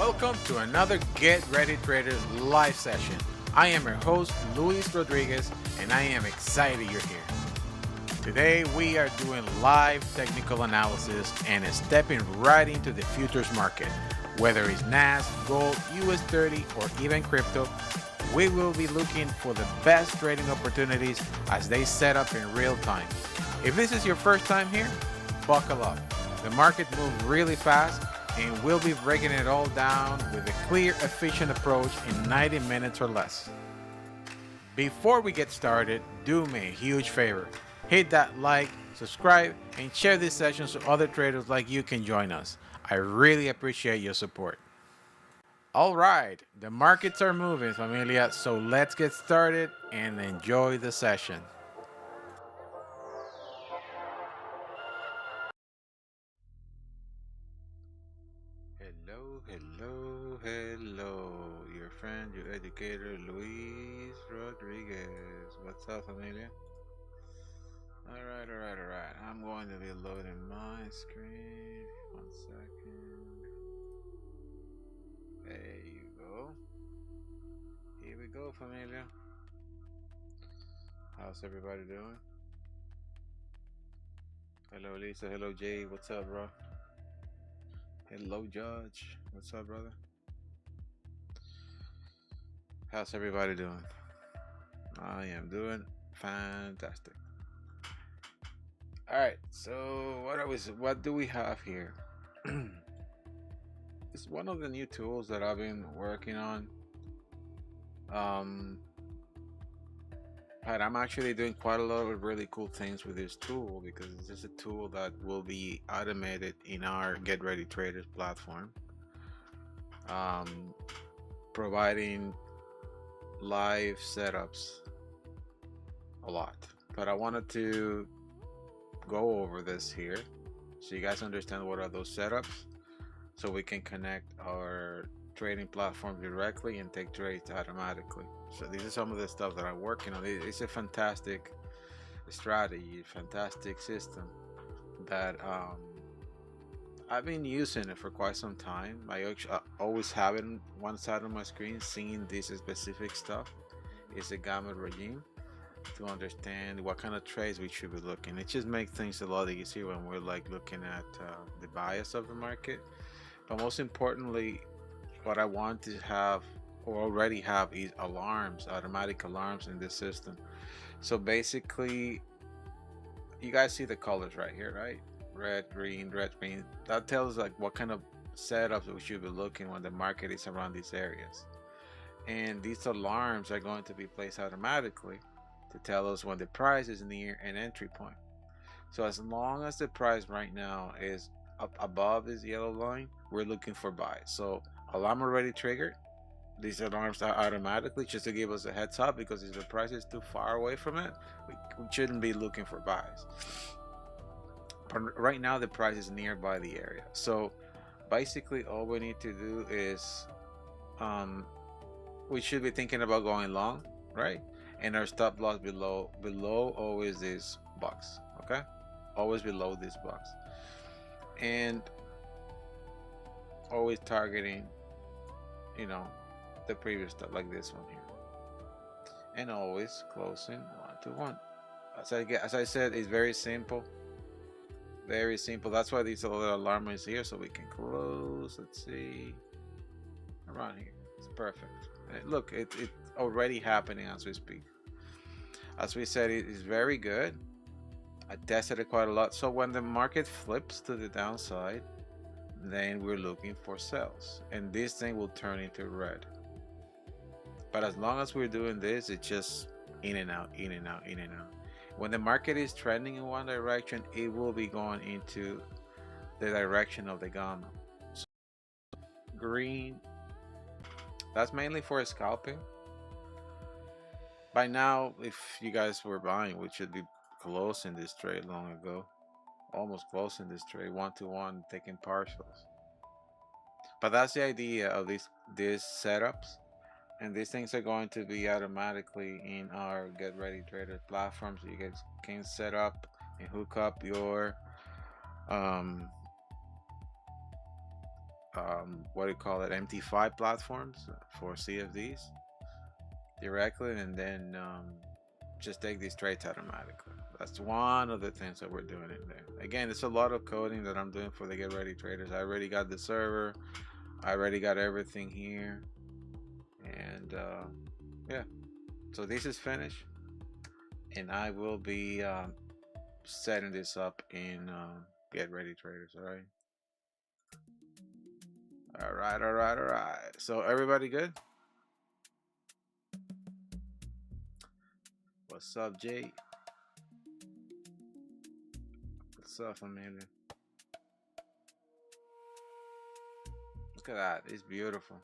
Welcome to another Get Ready Traders live session. I am your host, Luis Rodriguez, and I am excited you're here. Today we are doing live technical analysis and stepping right into the futures market. Whether it's NASDAQ, gold, US30, or even crypto, we will be looking for the best trading opportunities as they set up in real time. If this is your first time here, buckle up. The market moves really fast, and we'll be breaking it all down with a clear, efficient approach in 90 minutes or less. Before we get started, do me a huge favor. Hit that like, subscribe, and share this session so other traders like you can join us. I really appreciate your support. All right, the markets are moving, familia, so let's get started and enjoy the session. Hello, your friend, your educator, Luis Rodriguez. What's up, familia? All right. I'm going to be loading my screen. 1 second. There you go. Here we go, familia. How's everybody doing? Hello, Lisa. Hello, Jay. What's up, bro? Hello, Judge. What's up, brother? How's everybody doing? I am doing fantastic. All right. So what do we have here? It's one of the new tools that I've been working on. And I'm actually doing quite a lot of really cool things with this tool because this is a tool that will be automated in our GetReadyTraders platform, providing live setups a lot. But I wanted to go over this here so you guys understand what are those setups, so we can connect our trading platform directly and take trades automatically. So these are some of the stuff that I'm working on. It's a fantastic strategy, fantastic system that I've been using it for quite some time. I always have it on one side of my screen, seeing this specific stuff. It's a gamma regime to understand what kind of trades we should be looking. It just makes things a lot easier when we're like looking at the bias of the market. But most importantly, what I want to have or already have is alarms, automatic alarms in this system. So basically, you guys see the colors right here, right? Red, green, red, green. That tells like what kind of setups we should be looking when the market is around these areas. And these alarms are going to be placed automatically to tell us when the price is near an entry point. So as long as the price right now is up above this yellow line, we're looking for buys. So alarm already triggered. These alarms are automatically just to give us a heads up, because if the price is too far away from it, we shouldn't be looking for buys. But right now the price is nearby the area. So basically all we need to do is we should be thinking about going long, right? And our stop loss below always this box, okay? Always below this box. And always targeting, the previous stuff like this one here, and always closing 1 to 1. As I said, it's very simple. That's why these little alarm is here, so we can close. Let's see, around here. It's perfect. Look, it's already happening as we speak. As we said, it is very good. I tested it quite a lot. So when the market flips to the downside, then we're looking for sells, and this thing will turn into red. But as long as we're doing this, it's just in and out. When the market is trending in one direction, it will be going into the direction of the gamma. So green, that's mainly for scalping. By now, if you guys were buying, we should be closing this trade long ago. Almost closing this trade 1 to 1, taking partials. But that's the idea of these setups. And these things are going to be automatically in our GetReadyTraders platform, so you guys can set up and hook up your what do you call it, MT5 platforms for CFDs directly, and then just take these trades automatically. That's one of the things that we're doing in there. Again, it's a lot of coding that I'm doing for the Get Ready Traders. I already got the server, I already got everything here, and yeah, so this is finished, and I will be setting this up in Get Ready Traders. All right. So everybody good? What's up, Jay? What's up, Amelia? Look at that, it's beautiful.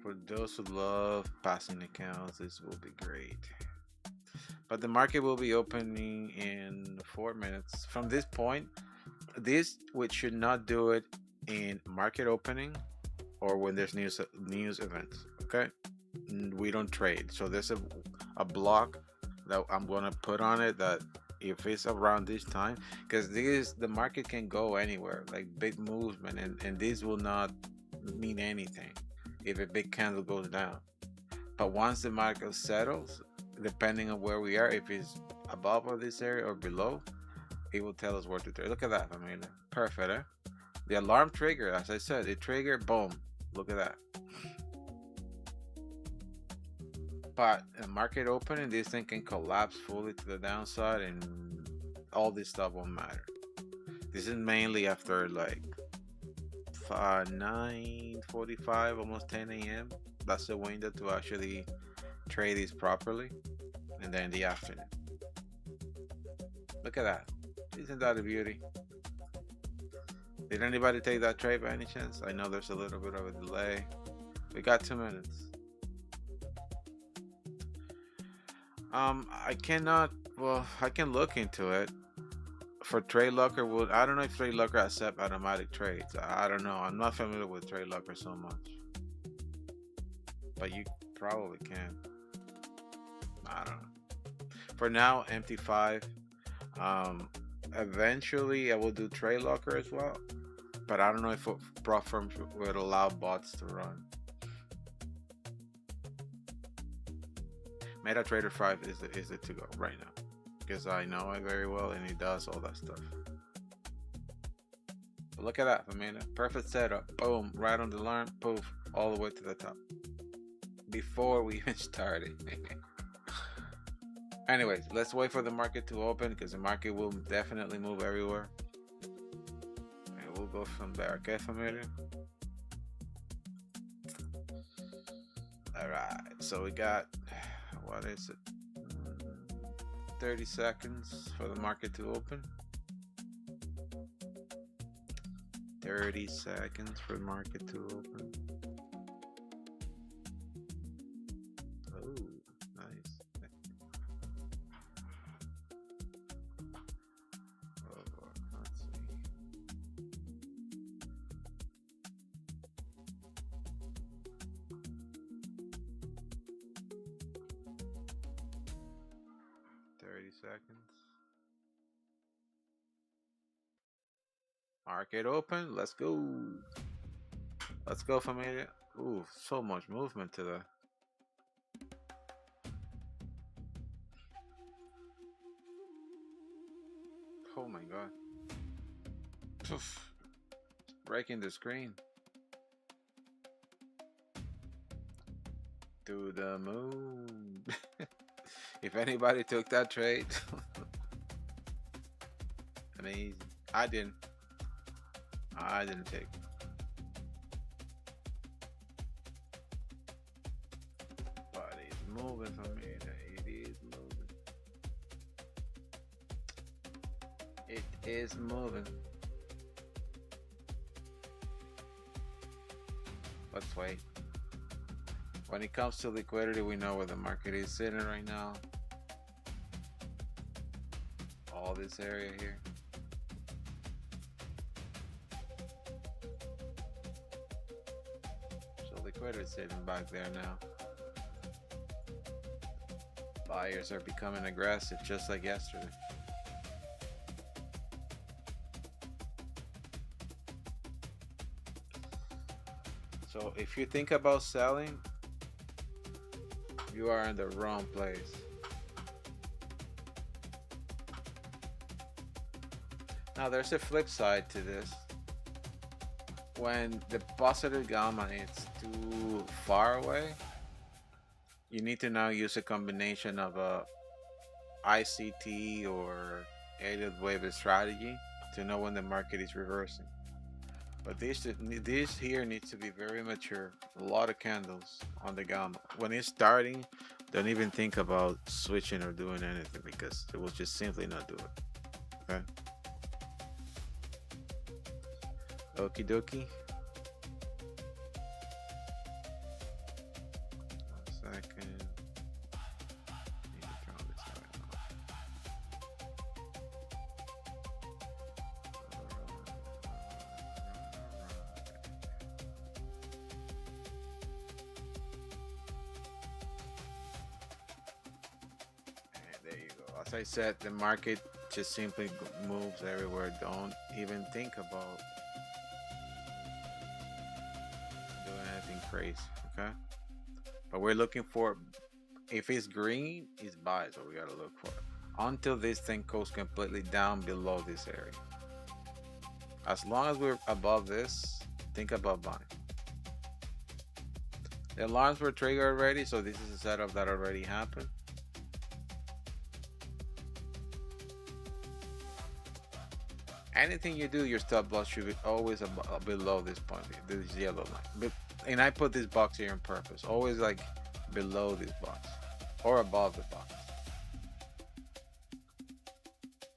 For those who love passing accounts, this will be great. But the market will be opening in 4 minutes. From this point, we should not do it in market opening or when there's news events. Okay, we don't trade. So there's a block that I'm gonna put on it that if it's around this time, because the market can go anywhere, like big movement, and this will not mean anything if a big candle goes down. But once the market settles, depending on where we are, if it's above or this area or below, it will tell us where to trade. Look at that, Amelia. Perfect, eh? The alarm trigger, as I said, it triggered, boom. Look at that. But a market opening, this thing can collapse fully to the downside, and all this stuff won't matter. This is mainly after like 9:45, almost 10 a.m. That's the window to actually trade these properly, and then in the afternoon. Look at that. Isn't that a beauty? Did anybody take that trade by any chance? I know there's a little bit of a delay. We got 2 minutes. I cannot. Well, I can look into it. For Trade Locker, I don't know if Trade Locker accept automatic trades. I don't know. I'm not familiar with Trade Locker so much, but you probably can. I don't know. For now, MT5. Eventually, I will do Trade Locker as well, but I don't know if prop firms would allow bots to run. MetaTrader 5 is the to go right now, because I know it very well and it does all that stuff. But look at that, Amanda. Perfect setup. Boom, right on the alarm. Poof, all the way to the top before we even started. Anyways, let's wait for the market to open, because the market will definitely move everywhere. And we'll go from there. Okay, familiar? Alright, so we got, what is it? 30 seconds for the market to open. 30 seconds for the market to open. Oh, nice. Oh, let's see. Seconds. Market open. Let's go. Let's go, familia. Ooh, so much movement today. Oh my god. Poof. Breaking the screen. To the moon. If anybody took that trade, amazing. I didn't take. But it's moving for me. It is moving. It is moving. Let's wait. When it comes to liquidity, we know where the market is sitting right now. All this area here. So liquidity is sitting back there now. Buyers are becoming aggressive, just like yesterday. So if you think about selling, you are in the wrong place. Now there's a flip side to this. When the positive gamma is too far away, you need to now use a combination of a ICT or Elliott wave strategy to know when the market is reversing. But this here needs to be very mature. A lot of candles on the gamma. When it's starting, don't even think about switching or doing anything because it will just simply not do it. Okay. Okie dokie. 1 second. Need to turn this off. And there you go. As I said, the market just simply moves everywhere. Don't even think about doing anything crazy, okay? But we're looking for, if it's green, it's buy, so we gotta look for it until this thing goes completely down below this area. As long as we're above this, think about buying. The alarms were triggered already, so this is a setup that already happened. Anything you do, your stop loss should be always below this point, this yellow line. And I put this box here on purpose, always like below this box or above the box.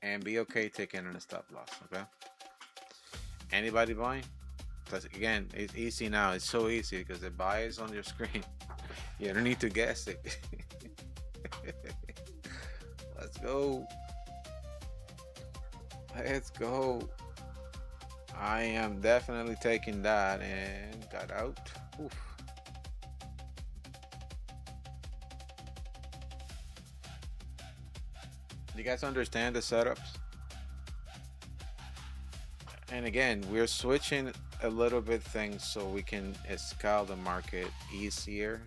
And be okay taking in a stop loss, okay? Anybody buying? Because again, it's easy now. It's so easy because the buy is on your screen. You don't need to guess it. Let's go. Let's go. I am definitely taking that and got out. Oof. You guys understand the setups? And again, we're switching a little bit things so we can scale the market easier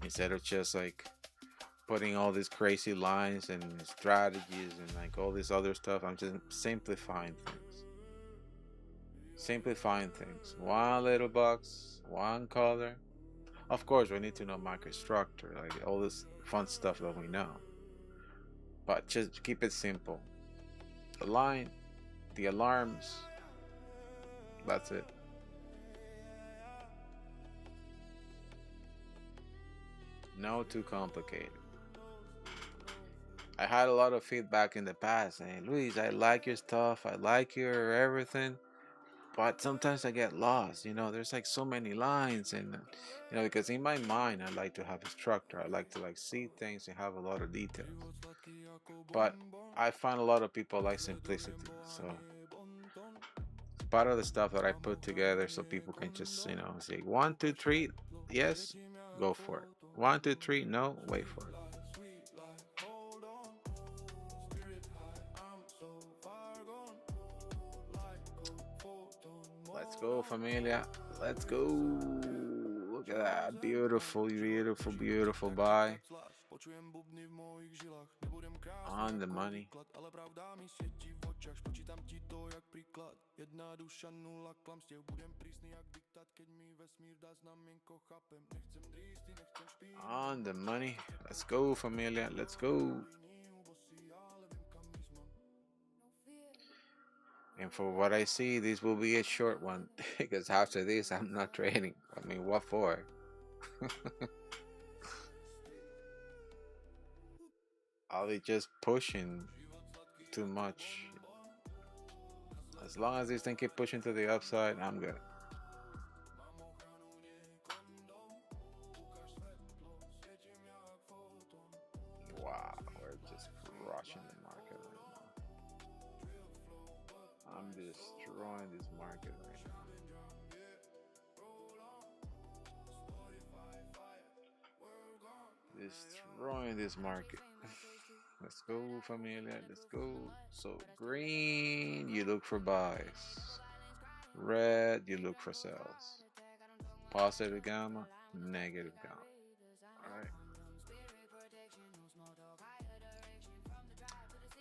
instead of just like putting all these crazy lines and strategies and like all this other stuff. I'm just simplifying things. Simplifying things. One little box, one color. Of course, we need to know market structure, like all this fun stuff that we know. But just keep it simple. The line, the alarms. That's it. No too complicated. I had a lot of feedback in the past saying, Luis, I like your stuff, I like your everything, but sometimes I get lost. You know, there's like so many lines, and you know, because in my mind I like to have a structure. I like to like see things and have a lot of details. But I find a lot of people like simplicity, so it's part of the stuff that I put together so people can just, you know, say 1, 2, 3, yes, go for it. 1, 2, 3, no, wait for it. Let's go, familia. Let's go. Look at that. Beautiful, beautiful, beautiful buy. On the money. On the money. Let's go, familia. Let's go. And for what I see, this will be a short one because after this, I'm not trading. I mean, what for? I'll be just pushing too much. As long as this thing keep pushing to the upside, I'm good. Wow, we're just crushing the market right now. I'm destroying this market right now. Destroying this market. Let's go, familia. Let's go. So green, you look for buys. Red, you look for sells. Positive gamma, negative gamma. All right.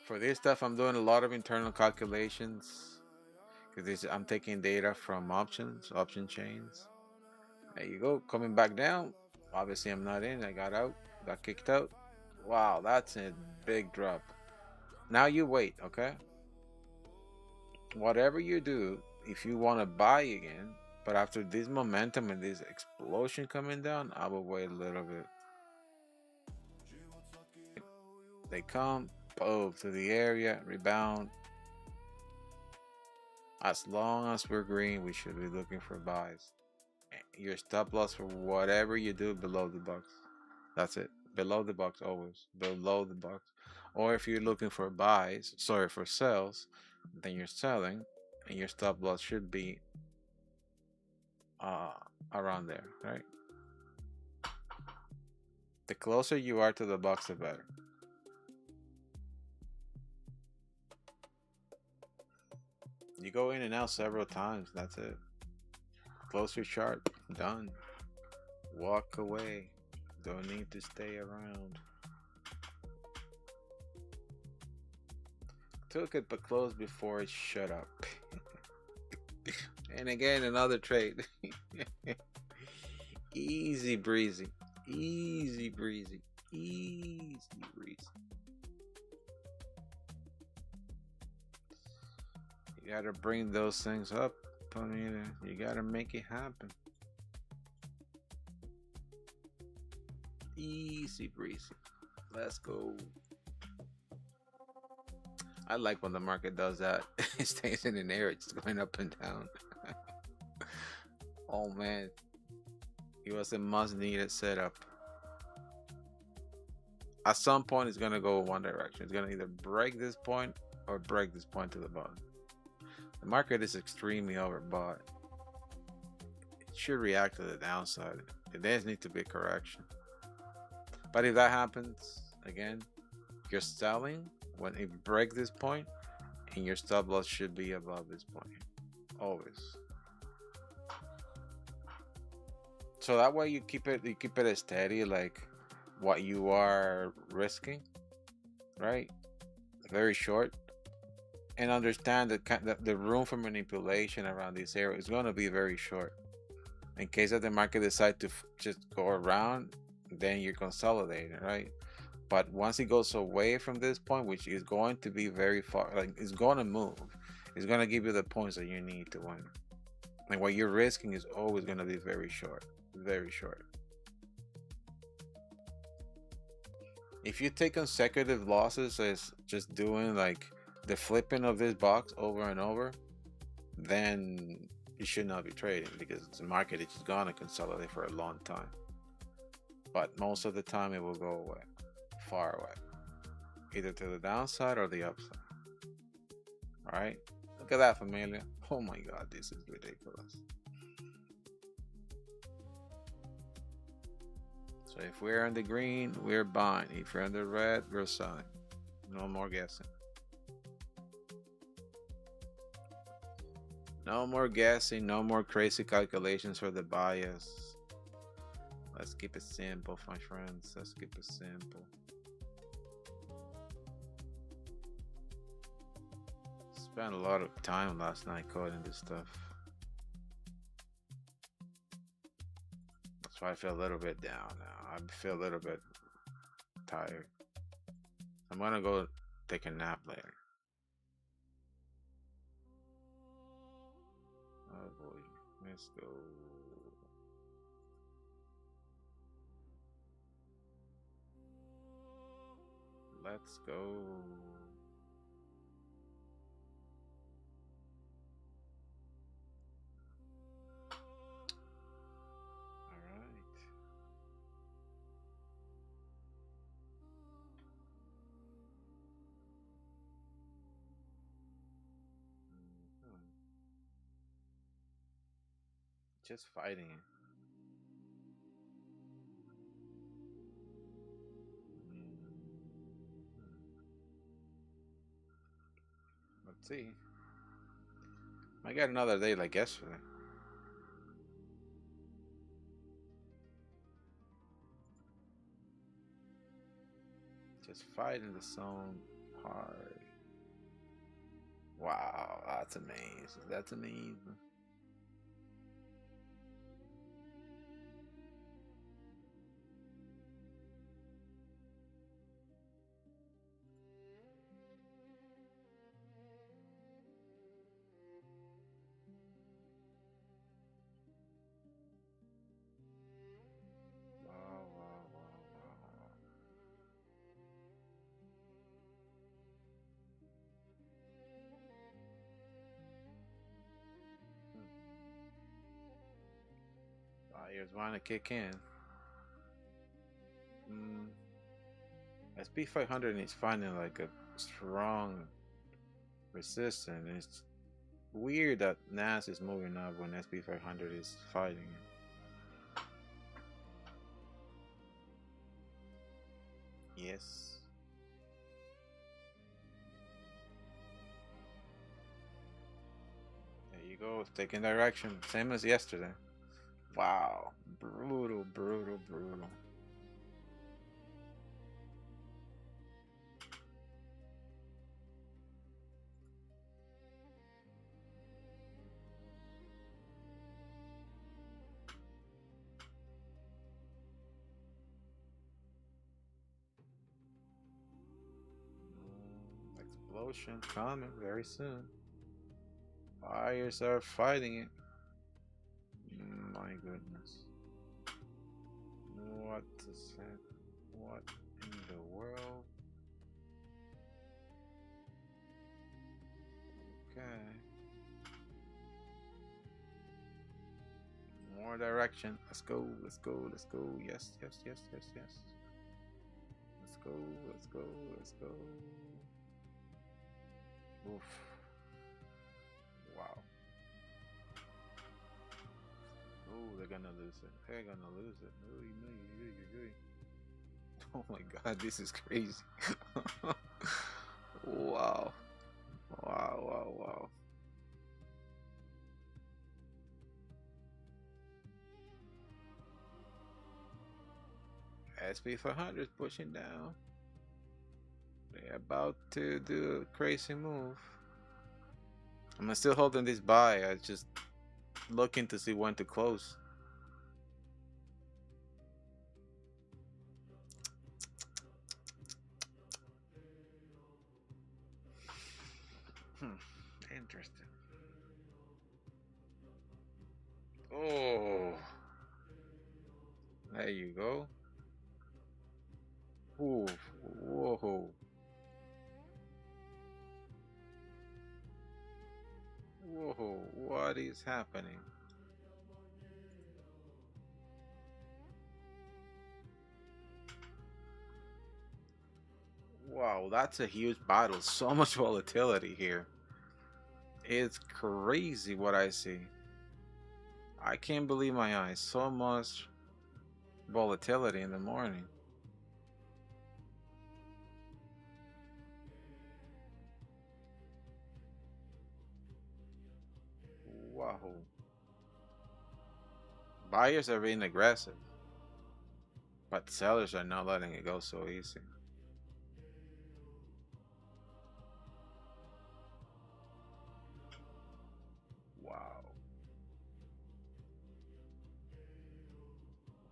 For this stuff, I'm doing a lot of internal calculations because I'm taking data from option chains. There you go, coming back down. Obviously, I'm not in. I got out, got kicked out. Wow, that's a big drop. Now you wait, okay? Whatever you do, if you want to buy again, but after this momentum and this explosion coming down, I will wait a little bit. They come, boom, to the area, rebound. As long as we're green, we should be looking for buys. Your stop loss for whatever you do below the box. That's it. Below the box always. Below the box. Or if you're looking for buys, sorry, for sells, then you're selling and your stop loss should be around there, right? The closer you are to the box, the better. You go in and out several times. That's it. Close your chart. Done. Walk away. Don't need to stay around. Took it but closed before it shut up. And again, another trade. Easy breezy. Easy breezy. Easy breezy. You gotta bring those things up, Tonita. You gotta make it happen. Easy breezy. Let's go. I like when the market does that. It stays in the air, it's going up and down. Oh man. It was a must needed setup. At some point, it's gonna go one direction. It's gonna either break this point or break this point to the bottom. The market is extremely overbought. It should react to the downside. It does need to be a correction. But if that happens, again, you're selling when it breaks this point, and your stop loss should be above this point. Always. So that way you keep it steady, like what you are risking, right? Very short. And understand that the room for manipulation around this area is going to be very short. In case that the market decide to just go around, then you're consolidating, right? But once it goes away from this point, which is going to be very far, like it's going to move, it's going to give you the points that you need to win. And what you're risking is always going to be very short, very short. If you take consecutive losses as just doing like the flipping of this box over and over, then you should not be trading, because the market is just gonna consolidate for a long time. But most of the time it will go away, far away, either to the downside or the upside. All right, look at that, familia. Oh my god, this is ridiculous. So if we're in the green, we're buying. If we're in the red, we're selling. No more guessing. No more guessing, no more crazy calculations for the bias. Let's keep it simple, my friends. Let's keep it simple. Spent a lot of time last night coding this stuff. That's why I feel a little bit down now. I feel a little bit tired. I'm gonna go take a nap later. Oh boy, let's go. Let's go. All right. Just fighting it. Let's see. I got another day like yesterday. Just fighting the zone hard. Wow, that's amazing. That's amazing. Wow, wow, wow, wow. Buyers want to kick in. SP 500 is finding like a strong resistance. It's weird that NAS is moving up when SP 500 is fighting it. Yes. There you go. Taking direction. Same as yesterday. Wow. Brutal, brutal, brutal. Explosion coming very soon. Buyers are fighting it. My goodness. What is it? What in the world? Okay. More direction. Let's go. Let's go. Let's go. Yes, yes, yes, yes, yes. Let's go. Let's go. Let's go. Oof. Wow. Oh, they're gonna lose it. They're gonna lose it. Oh my god, this is crazy. Wow. Wow, wow, wow. SP 500 pushing down. They're about to do a crazy move. I'm still holding this buy. I just looking to see when to close. Interesting. Oh, there you go. Ooh, whoa. Whoa, what is happening? Wow, that's a huge battle. So much volatility here. It's crazy what I see. I can't believe my eyes. So much volatility in the morning. Wow. Buyers are being aggressive, but sellers are not letting it go so easy. Wow.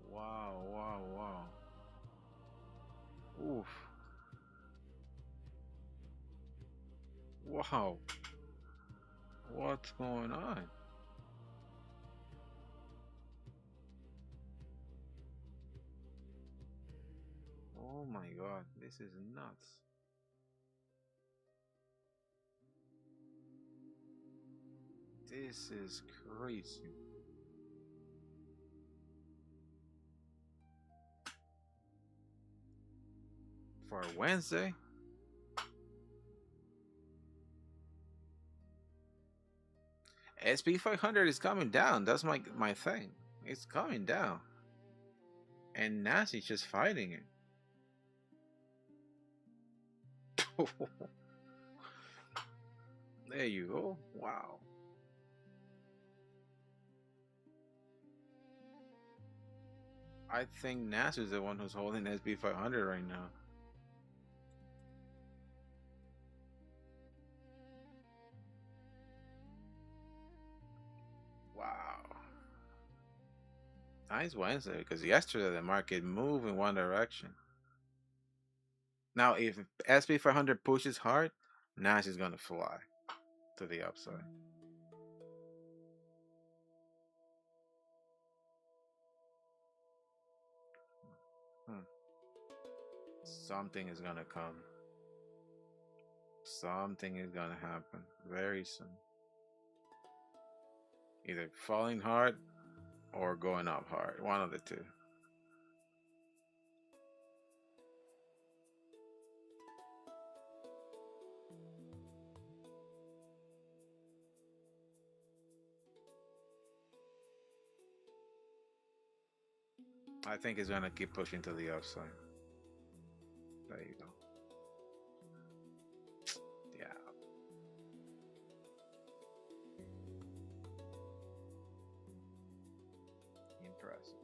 Wow, wow, wow. Oof. Wow. What's going on? Oh my god, this is nuts. This is crazy. For Wednesday? SP 500 is coming down. That's my thing. It's coming down. And Nasi's just fighting it. There you go. Wow. I think Nas is the one who's holding SB 500 right now. Nice Wednesday, because yesterday the market moved in one direction. Now, if SP 500 pushes hard, Nash is going to fly to the upside. Something is going to come. Something is going to happen very soon. Either falling hard or going up hard. One of the two. I think it's going to keep pushing to the upside. There you go. Yeah. Impressive.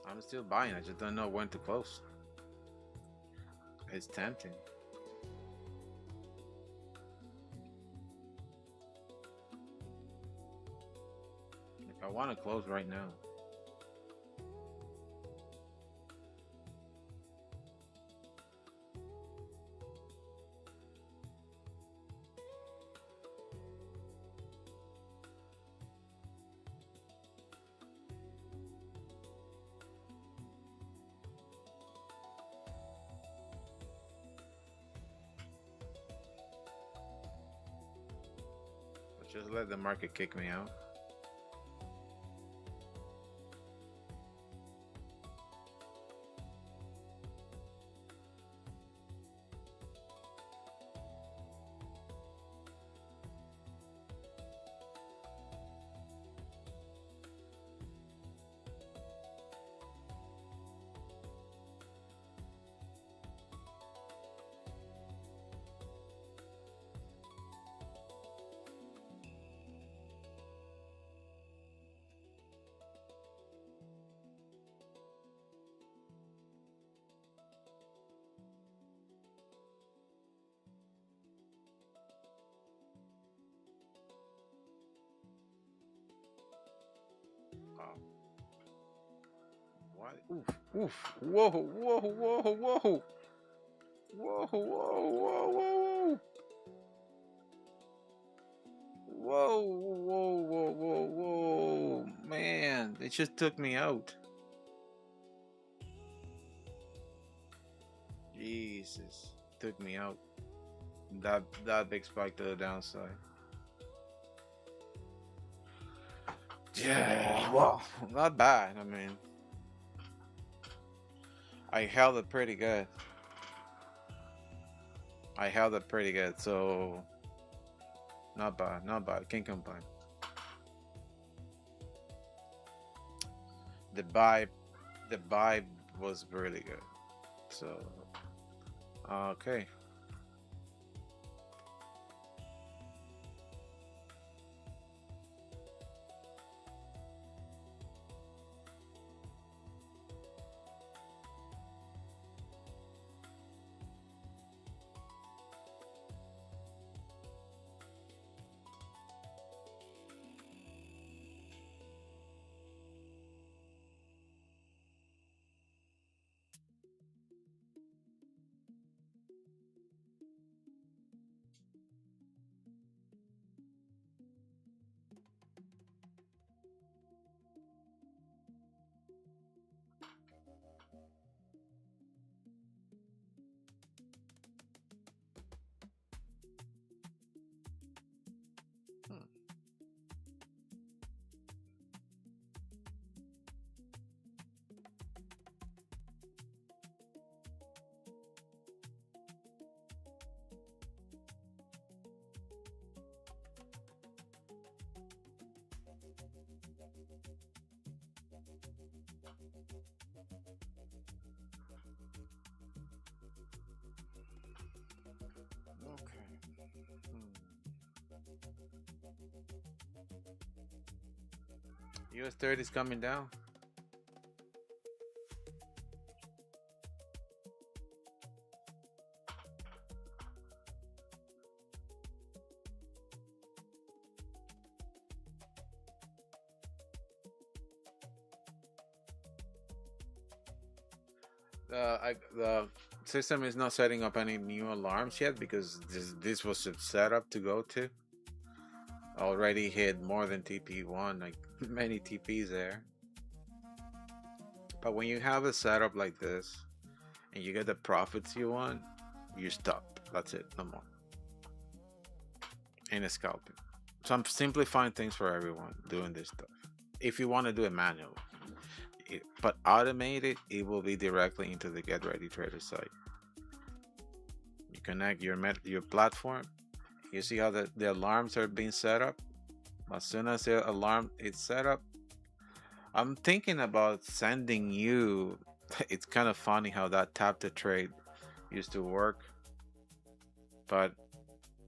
I'm still buying. I just don't know when to close. It's tempting. Like, I want to close right now. But just let the market kick me out. What? Oof, oof. Whoa, whoa, whoa, whoa. Whoa, whoa, whoa, whoa. Whoa, whoa, whoa, whoa, whoa. Man, it just took me out. Jesus. Took me out. That big spike to the downside. Yeah, well, not bad. I mean, I held it pretty good. So not bad, not bad. Can't complain. The buy, the buy was really good. So, okay. Okay. US30 is coming down. The system is not setting up any new alarms yet because this was set up to go to. Already hit more than TP1, like many TPs there. But when you have a setup like this and you get the profits you want, you stop. That's it, no more. And it's scalping. So I'm simplifying things for everyone doing this stuff. If you want to do it manually, but automated, it will be directly into the GetReadyTraders site. You connect your platform. You see how the alarms are being set up. As soon as the alarm is set up, I'm thinking about sending you. It's kind of funny how that tap to trade used to work, but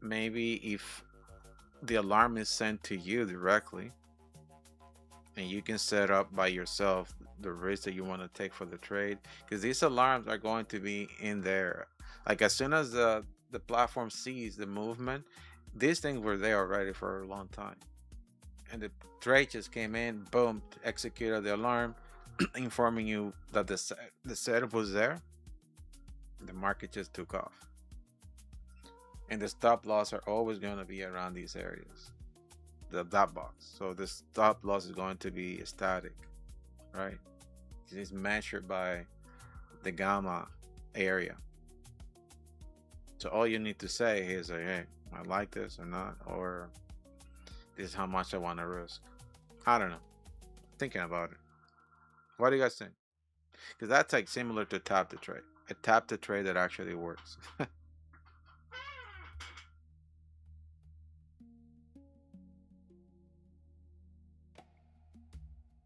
maybe if the alarm is sent to you directly and you can set up by yourself the risk that you want to take for the trade, because these alarms are going to be in there. Like as soon as the platform sees the movement, these things were there already for a long time, and the trade just came in, boom, executed the alarm informing you that the setup was there. The market just took off, and the stop loss are always going to be around these areas, that box. So the stop loss is going to be static, right? It's measured by the gamma area. So all you need to say is like, hey, I like this or not, or this is how much I want to risk. I don't know. Thinking about it. What do you guys think? Because that's like similar to tap to trade. A tap to trade that actually works.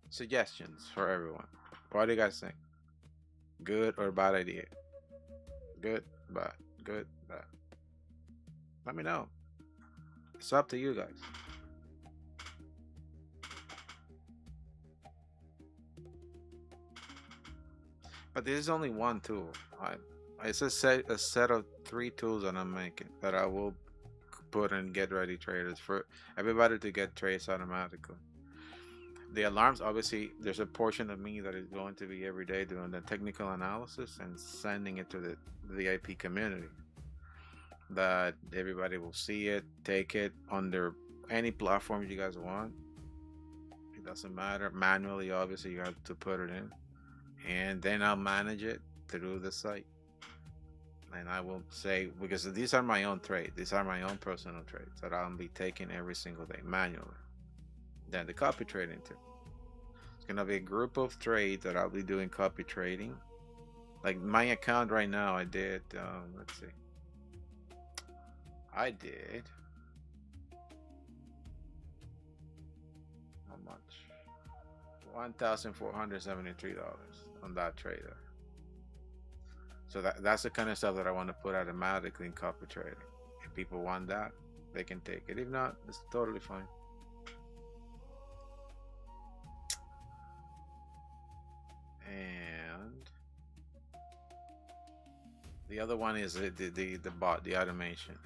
Suggestions for everyone. What do you guys think? Good or bad idea? Good, bad, good, bad. Let me know. It's up to you guys. But this is only one tool. It's a set of 3 tools that I'm making that I will put in GetReadyTraders for everybody to get trades automatically. The alarms, obviously, there's a portion of me that is going to be every day doing the technical analysis and sending it to the VIP community. That everybody will see it, take it under any platform you guys want. It doesn't matter. Manually, obviously, you have to put it in. And then I'll manage it through the site. And I will say, because these are my own trades, these are my own personal trades that I'll be taking every single day manually. Then the copy trading too. It's gonna be a group of trades that I'll be doing copy trading. Like my account right now, I did, let's see, I did, how much? $1,473 on that trader. So that's the kind of stuff that I want to put automatically in copy trading. If people want that, they can take it. If not, it's totally fine. And the other one is the bot, the automation.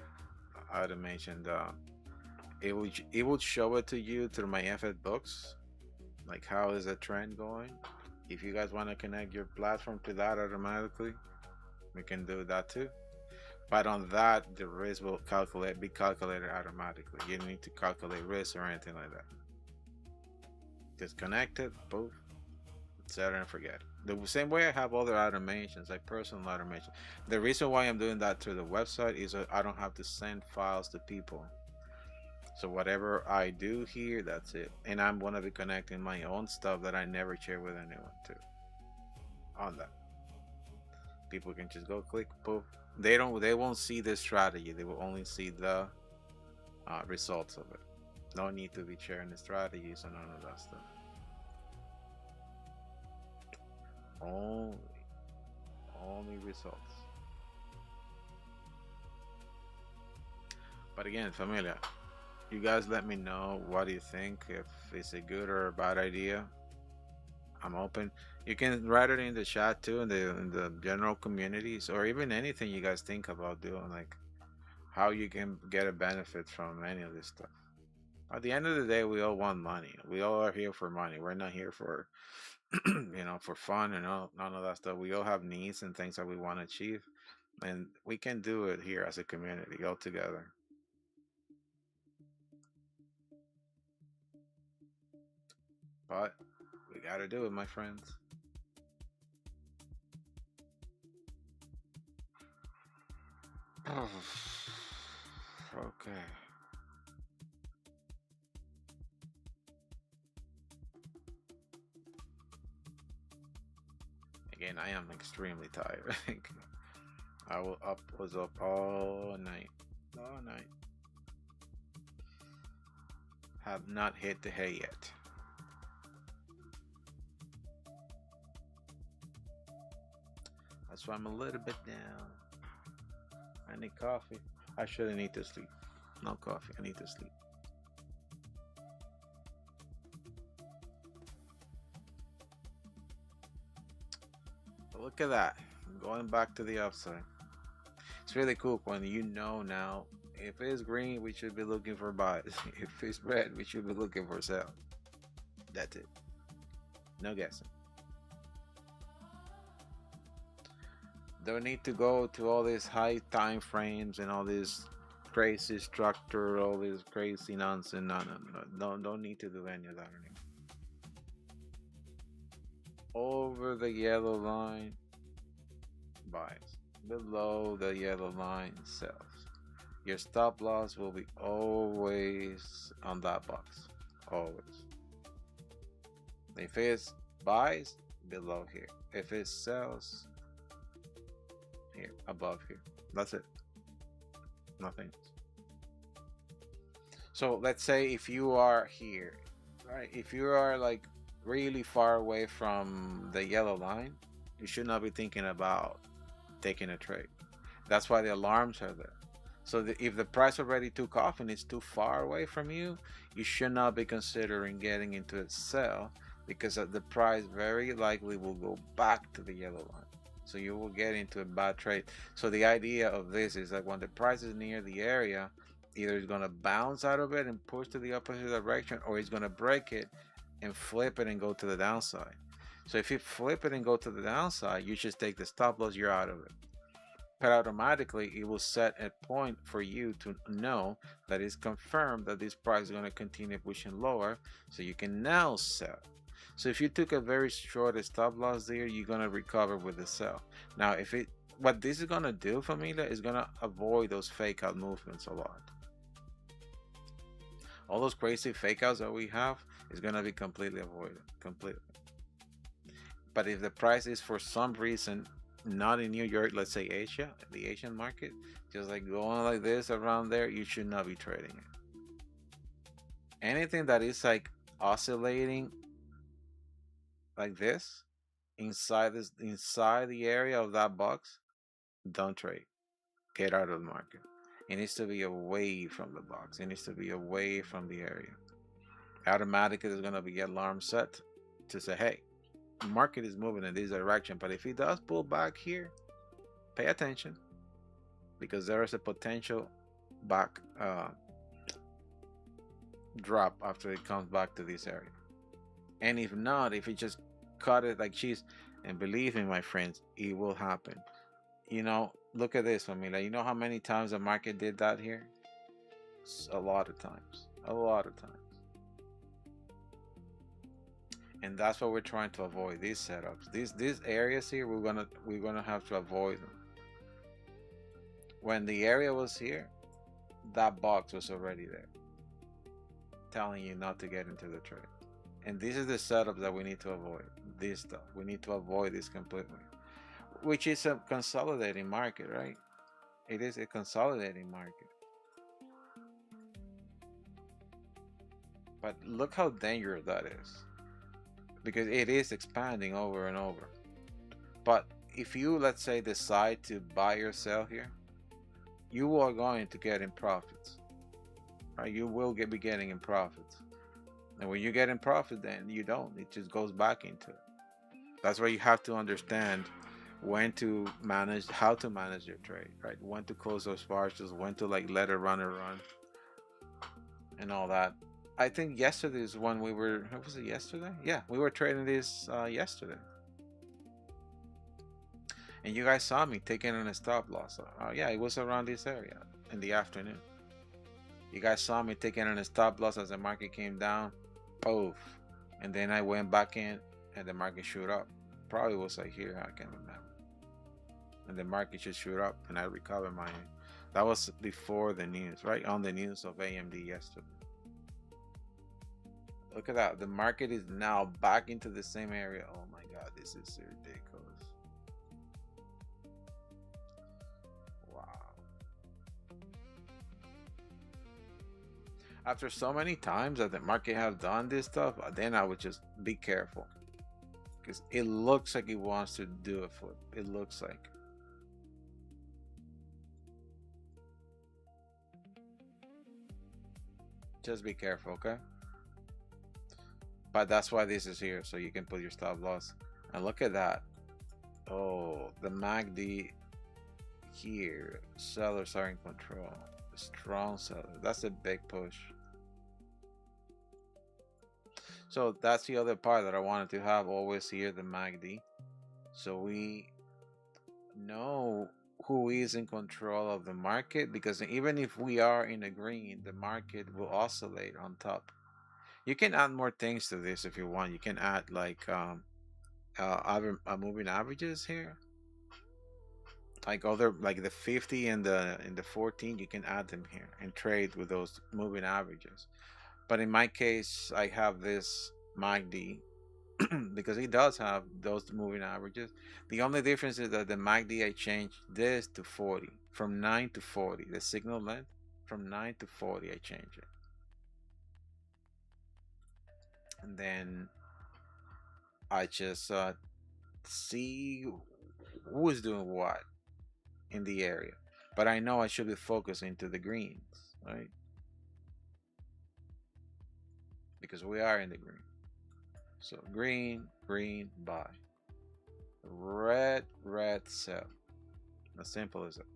It will show it to you through my FX books, like how is the trend going. If you guys want to connect your platform to that automatically, we can do that too. But on that, the risk will be calculated automatically. You don't need to calculate risk or anything like that. Just connect it, boom, set it and forget. The same way I have other automations, like personal automation. The reason why I'm doing that through the website is that I don't have to send files to people. So whatever I do here, that's it. And I'm gonna be connecting my own stuff that I never share with anyone too. On that, people can just go click, boom. They won't see the strategy. They will only see the results of it. No need to be sharing the strategies and none of that stuff. Only results. But again, familia, you guys let me know what do you think, if it's a good or a bad idea. I'm open. You can write it in the chat too, in the general communities, or even anything you guys think about doing, like how you can get a benefit from any of this stuff. At the end of the day, we all want money. We all are here for money. We're not here for for fun and none of that stuff. We all have needs and things that we want to achieve, and we can do it here as a community all together. But we got to do it, my friends. Okay. Again, I am extremely tired. I was up all night. All night. Have not hit the hay yet. That's why I'm a little bit down. I need coffee. I shouldn't need to sleep. No coffee. I need to sleep. But look at that. Going back to the upside. It's really cool when you know now. If it's green, we should be looking for buys. If it's red, we should be looking for sell. That's it. No guessing. Don't need to go to all these high time frames and all this crazy structure, all this crazy nonsense. No. Don't need to do any of that anymore. Over the yellow line, buys. Below the yellow line, sells. Your stop loss will be always on that box. Always. If it's buys, below here. If it sells, here, above here. That's it. Nothing else. So let's say if you are here, right? If you are like really far away from the yellow line, you should not be thinking about taking a trade. That's why the alarms are there. So if the price already took off and it's too far away from you, you should not be considering getting into a sell, because the price very likely will go back to the yellow line. So you will get into a bad trade. So the idea of this is that when the price is near the area, either it's going to bounce out of it and push to the opposite direction, or it's going to break it and flip it and go to the downside. So if you flip it and go to the downside, you just take the stop loss, you're out of it. But automatically it will set a point for you to know that it's confirmed that this price is going to continue pushing lower, so you can now sell. So if you took a very short stop loss there, you're going to recover with the sell. Now what this is going to do, familia, is going to avoid those fake out movements a lot. All those crazy fake outs that we have is going to be completely avoided. Completely. But if the price is for some reason not in New York, let's say Asia, the Asian market, just like going like this around there, you should not be trading it. Anything that is like oscillating like this inside the area of that box, don't trade. Get out of the market. It needs to be away from the box. It needs to be away from the area. Automatically there's going to be an alarm set to say, hey, the market is moving in this direction. But if it does pull back here, pay attention, because there is a potential back drop after it comes back to this area. And if not, if it just cut it like cheese, and believe me, my friends, it will happen. Look at this, familia. You know how many times the market did that here? A lot of times. And that's what we're trying to avoid, these setups. These areas here, we're gonna have to avoid them. When the area was here, that box was already there, telling you not to get into the trade. And this is the setup that we need to avoid. This stuff, we need to avoid this completely. Which is a consolidating market, right? It is a consolidating market. But look how dangerous that is, because it is expanding over and over. But if you, let's say, decide to buy or sell here, you are going to get in profits. right? You will be getting in profits. And when you get in profit, then you don't. It just goes back into it. That's why you have to understand when to manage, how to manage your trade, right? When to close those partials, when to like let it run, and all that. I think yesterday is when we were. What was it yesterday? Yeah, we were trading this yesterday, and you guys saw me taking in a stop loss. Yeah, it was around this area in the afternoon. You guys saw me taking in a stop loss as the market came down. Poof, and then I went back in, and the market shoot up. Probably was like here. I can't remember. And the market just shoot up, and I recovered my. That was before the news, right on the news of AMD yesterday. Look at that. The market is now back into the same area. Oh my God, this is ridiculous. Wow. After so many times that the market have done this stuff, then I would just be careful. Because it looks like it wants to do a flip. It looks like. Just be careful, okay? But that's why this is here, so you can put your stop loss. And look at that. Oh, the MACD here. Sellers are in control. Strong sellers. That's a big push. So that's the other part that I wanted to have always here, the MACD. So we know who is in control of the market, because even if we are in the green, the market will oscillate on top. You can add more things to this if you want. You can add like moving averages here, like other, like the 50 and the 14. You can add them here and trade with those moving averages. But in my case, I have this MACD because it does have those moving averages. The only difference is that the MACD, I changed this to 40, from 9 to 40. The signal length from 9 to 40, I changed it. And then I just see who is doing what in the area. But I know I should be focusing to the greens, right? Because we are in the green. So green, green, buy. Red, red, sell. As simple as that.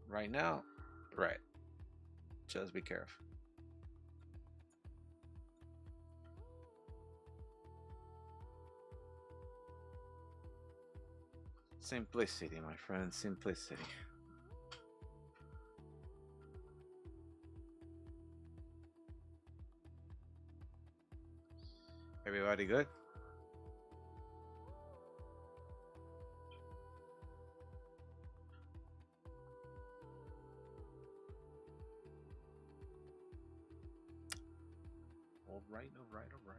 Right now, red. Just be careful. Simplicity, my friend, simplicity. Everybody good? All right, all right, all right.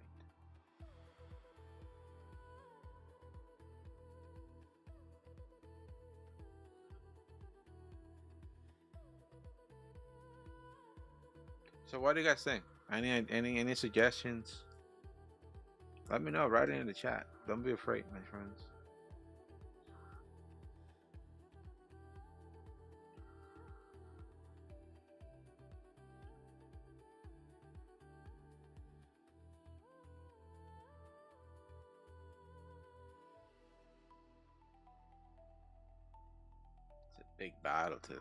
So what do you guys think? Any suggestions? Let me know. Write it in the chat. Don't be afraid, my friends. It's a big battle today.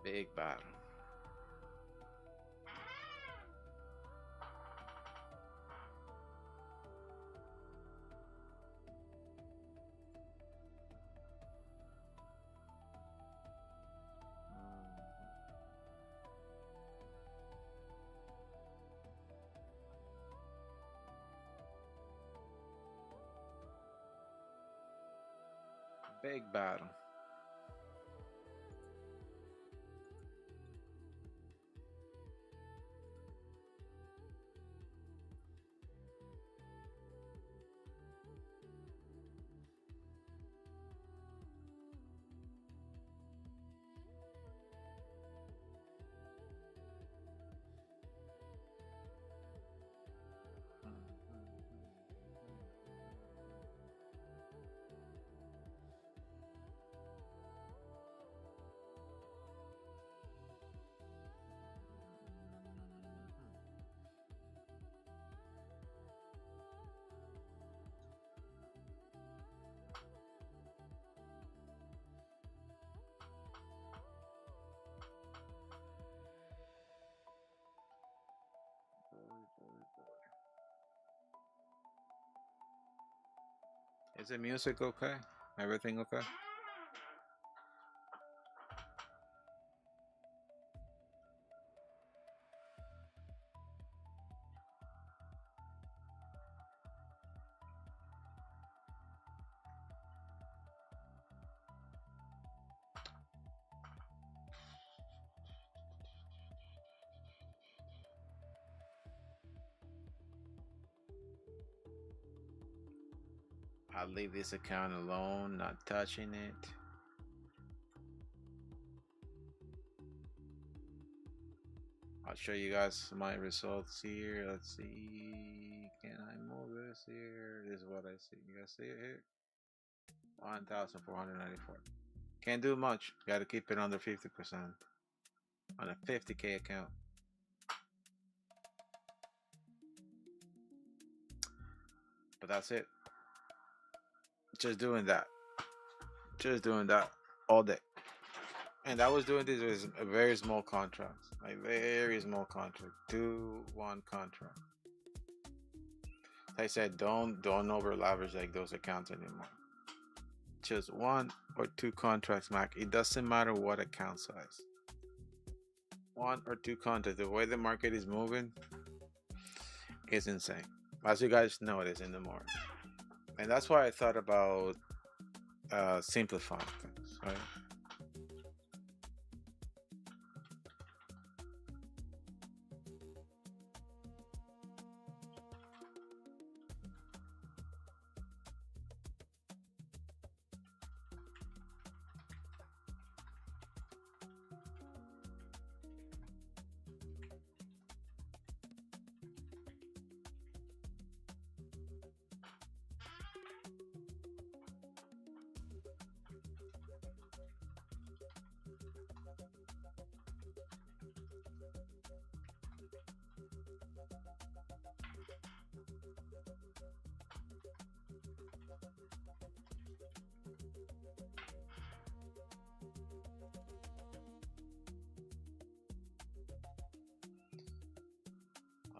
Big battle. Big battle. Is the music okay? Everything okay? I'll leave this account alone, not touching it. I'll show you guys my results here. Let's see. Can I move this here? This is what I see. You guys see it here? 1,494. Can't do much. Got to keep it under 50% on a 50K account. But that's it. Just doing that. Just doing that all day. And I was doing this with a very small contract. Like very small contract. 1 contract. Like I said, don't over leverage like those accounts anymore. Just 1 or 2 contracts max. It doesn't matter what account size. 1 or 2 contracts. The way the market is moving is insane. As you guys notice in the morning. And that's why I thought about simplifying things, right?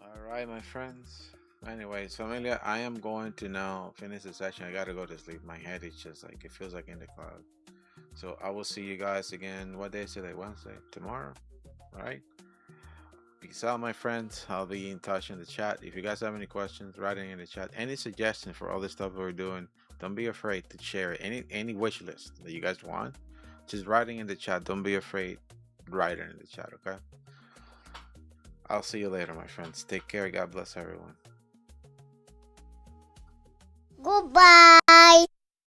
Alright, my friends. Anyways, familia, I am going to now finish the session. I gotta go to sleep. My head is just like, it feels like in the cloud. So I will see you guys again. What day is today? Wednesday? Tomorrow? Alright? Peace out, my friends. I'll be in touch in the chat. If you guys have any questions, write it in the chat. Any suggestions for all the stuff we're doing, don't be afraid to share it. Any wish list that you guys want, just writing in the chat. Don't be afraid. Write it in the chat, okay? I'll see you later, my friends. Take care. God bless everyone. Goodbye.